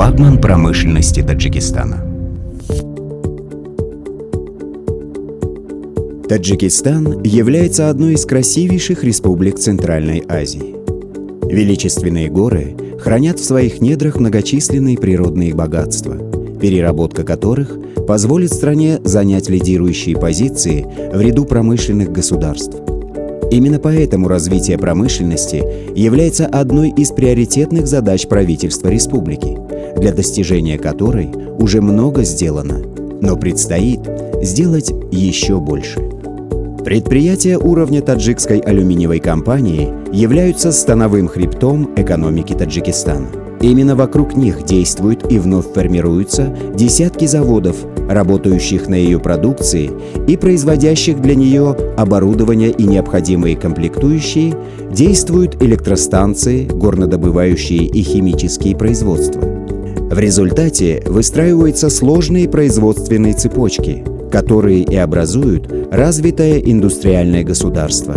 флагман промышленности Таджикистана. Таджикистан является одной из красивейших республик Центральной Азии. Величественные горы хранят в своих недрах многочисленные природные богатства, переработка которых позволит стране занять лидирующие позиции в ряду промышленных государств. Именно поэтому развитие промышленности является одной из приоритетных задач правительства республики, для достижения которой уже много сделано, но предстоит сделать еще больше. Предприятия уровня таджикской алюминиевой компании являются становым хребтом экономики Таджикистана. Именно вокруг них действуют и вновь формируются десятки заводов, работающих на ее продукции и производящих для нее оборудование и необходимые комплектующие, действуют электростанции, горнодобывающие и химические производства. В результате выстраиваются сложные производственные цепочки, которые и образуют развитое индустриальное государство.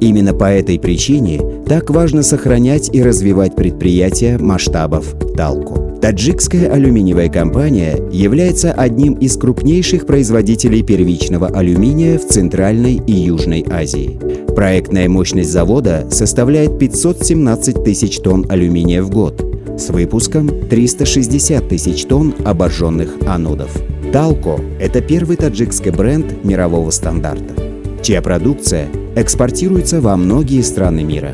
Именно по этой причине так важно сохранять и развивать предприятия масштабов Талко. Таджикская алюминиевая компания является одним из крупнейших производителей первичного алюминия в Центральной и Южной Азии. Проектная мощность завода составляет 517 тысяч тонн алюминия в год, с выпуском 360 тысяч тонн обожженных анодов. Талко – это первый таджикский бренд мирового стандарта, чья продукция экспортируется во многие страны мира: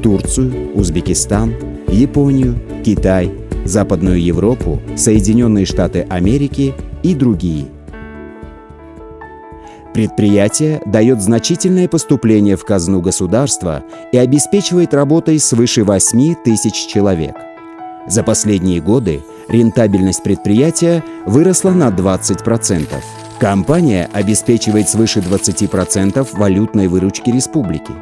Турцию, Узбекистан, Японию, Китай, Западную Европу, Соединенные Штаты Америки и другие. Предприятие дает значительное поступление в казну государства и обеспечивает работой свыше 8 тысяч человек. За последние годы рентабельность предприятия выросла на 20%. Компания обеспечивает свыше 20% валютной выручки республики.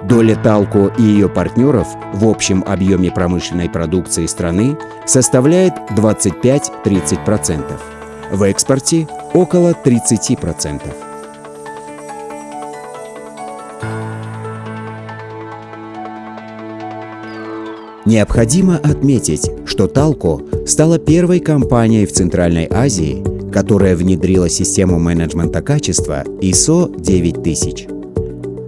Доля Талко и ее партнеров в общем объеме промышленной продукции страны составляет 25-30%. В экспорте – около 30%. Необходимо отметить, что Талко стала первой компанией в Центральной Азии, которая внедрила систему менеджмента качества ISO 9000.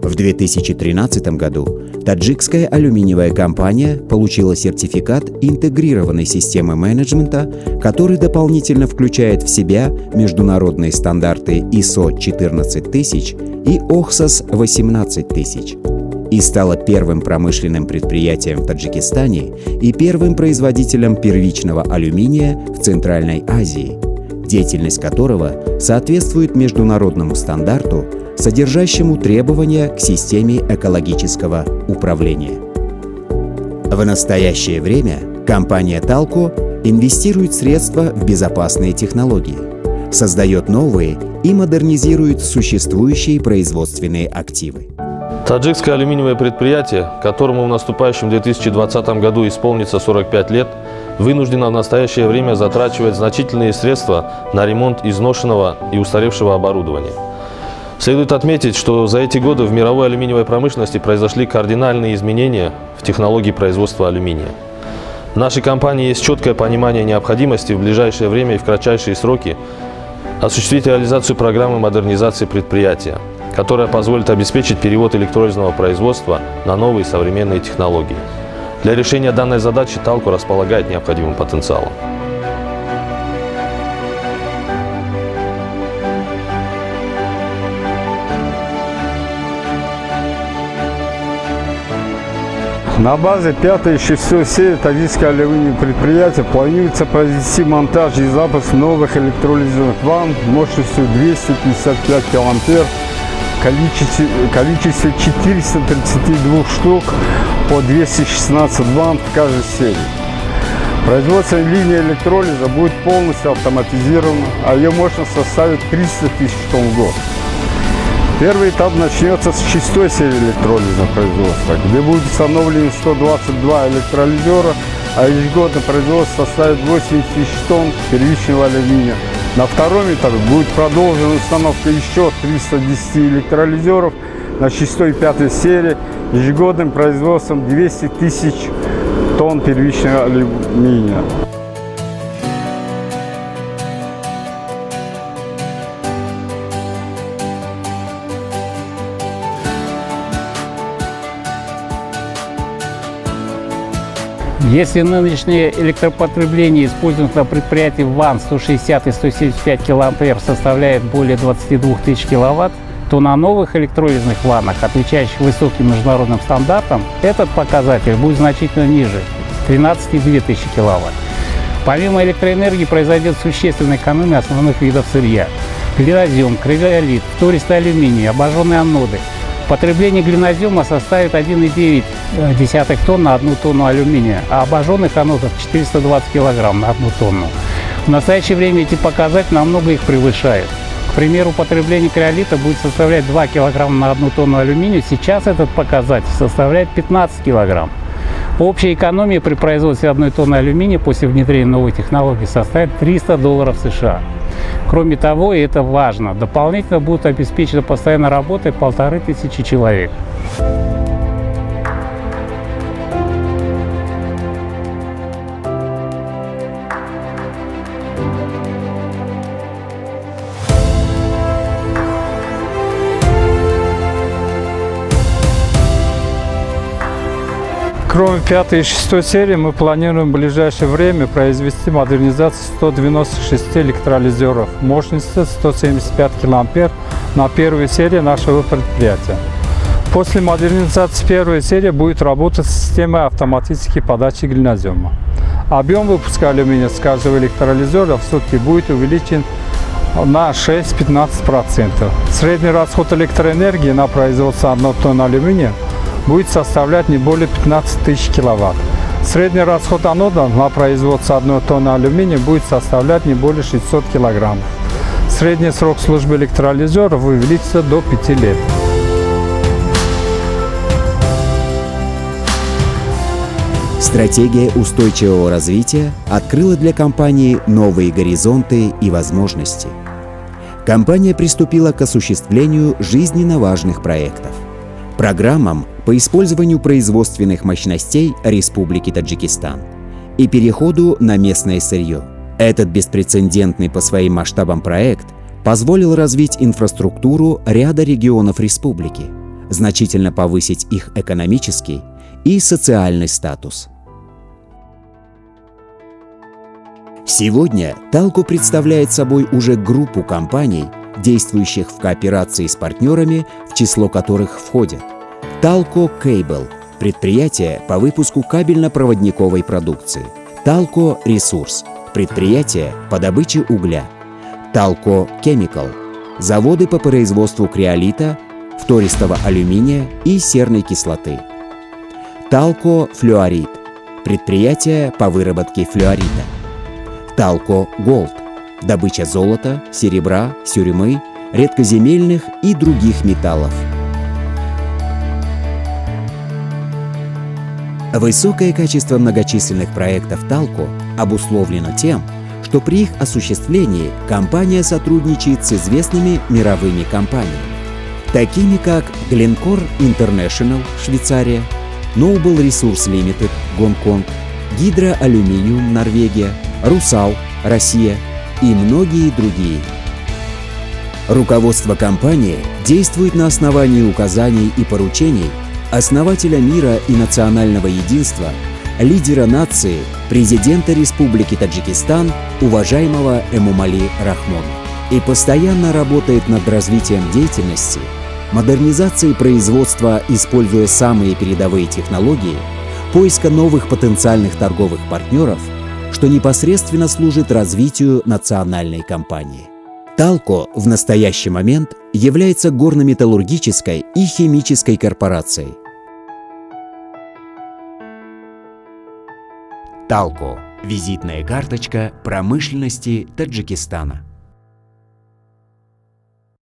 В 2013 году таджикская алюминиевая компания получила сертификат интегрированной системы менеджмента, который дополнительно включает в себя международные стандарты ISO 14000 и OHSAS 18000. И стала первым промышленным предприятием в Таджикистане и первым производителем первичного алюминия в Центральной Азии, деятельность которого соответствует международному стандарту, содержащему требования к системе экологического управления. В настоящее время компания Талко инвестирует средства в безопасные технологии, создает новые и модернизирует существующие производственные активы. Таджикское алюминиевое предприятие, которому в наступающем 2020 году исполнится 45 лет, вынуждено в настоящее время затрачивать значительные средства на ремонт изношенного и устаревшего оборудования. Следует отметить, что за эти годы в мировой алюминиевой промышленности произошли кардинальные изменения в технологии производства алюминия. В нашей компании есть четкое понимание необходимости в ближайшее время и в кратчайшие сроки осуществить реализацию программы модернизации предприятия, которая позволит обеспечить перевод электролизного производства на новые современные технологии. Для решения данной задачи Талко располагает необходимым потенциалом. На базе 5 и 6 серии таджикского алюминиевого предприятия планируется произвести монтаж и запуск новых электролизных ванн мощностью 255 килоампер в количестве 432 штук по 216 ванн в каждой серии. Производственная линия электролиза будет полностью автоматизирована, а ее мощность составит 300 тысяч тонн в год. Первый этап начнется с 6 серии электролизного производства, где будет установлено 122 электролизера, а ежегодно производство составит 80 тысяч тонн первичного алюминия. На втором этапе будет продолжена установка еще 310 электролизеров на 6 и 5 серии, ежегодным производством 200 тысяч тонн первичного алюминия. Если нынешнее электропотребление, используемых на предприятии ВАН 160 и 175 килоампер, составляет более 22 тысяч киловатт, то на новых электролизных ваннах, отвечающих высоким международным стандартам, этот показатель будет значительно ниже – 13,2 тысячи киловатт. Помимо электроэнергии произойдет существенная экономия основных видов сырья – глинозем, криолит, втористый алюминий, обожженные аноды. Потребление глинозема составит 1,9 тонн на 1 тонну алюминия, а обожженных анодов 420 килограмм на 1 тонну. В настоящее время эти показатели намного их превышают. К примеру, потребление криолита будет составлять 2 килограмма на 1 тонну алюминия, сейчас этот показатель составляет 15 килограмм. Общая экономия при производстве 1 тонны алюминия после внедрения новой технологии составит $300 США. Кроме того, и это важно, дополнительно будут обеспечены постоянной работой 1500 человек. Кроме 5 и 6 серии, мы планируем в ближайшее время произвести модернизацию 196 электролизеров мощностью 175 килоампер на первой серии нашего предприятия. После модернизации первой серии будет работать система автоматической подачи глинозема. Объем выпуска алюминия с каждого электролизера в сутки будет увеличен на 6-15%. Средний расход электроэнергии на производство 1 тонны алюминия будет составлять не более 15 тысяч киловатт. Средний расход анода на производство 1 тонны алюминия будет составлять не более 600 килограммов. Средний срок службы электролизеров увеличится до 5 лет. Стратегия устойчивого развития открыла для компании новые горизонты и возможности. Компания приступила к осуществлению жизненно важных проектов. Программам по использованию производственных мощностей Республики Таджикистан и переходу на местное сырье. Этот беспрецедентный по своим масштабам проект позволил развить инфраструктуру ряда регионов республики, значительно повысить их экономический и социальный статус. Сегодня Талко представляет собой уже группу компаний, действующих в кооперации с партнерами, в число которых входят Талко Кейбл – предприятие по выпуску кабельно-проводниковой продукции, Талко Ресурс – предприятие по добыче угля, Талко Chemical – заводы по производству криолита, втористого алюминия и серной кислоты, Талко Флюорит – предприятие по выработке флюорита, Талко Голд – добыча золота, серебра, сюрьмы, редкоземельных и других металлов. Высокое качество многочисленных проектов Талко обусловлено тем, что при их осуществлении компания сотрудничает с известными мировыми компаниями, такими как Glencore International, Швейцария, Noble Resource Limited, Гонконг, Hydro Aluminium, Норвегия, Rusal, Россия и многие другие. Руководство компании действует на основании указаний и поручений основателя мира и национального единства, лидера нации, президента Республики Таджикистан, уважаемого Эмомали Рахмона, и постоянно работает над развитием деятельности, модернизацией производства, используя самые передовые технологии, поиска новых потенциальных торговых партнеров, что непосредственно служит развитию национальной компании. Талко в настоящий момент является горно-металлургической и химической корпорацией. Талко – визитная карточка промышленности Таджикистана.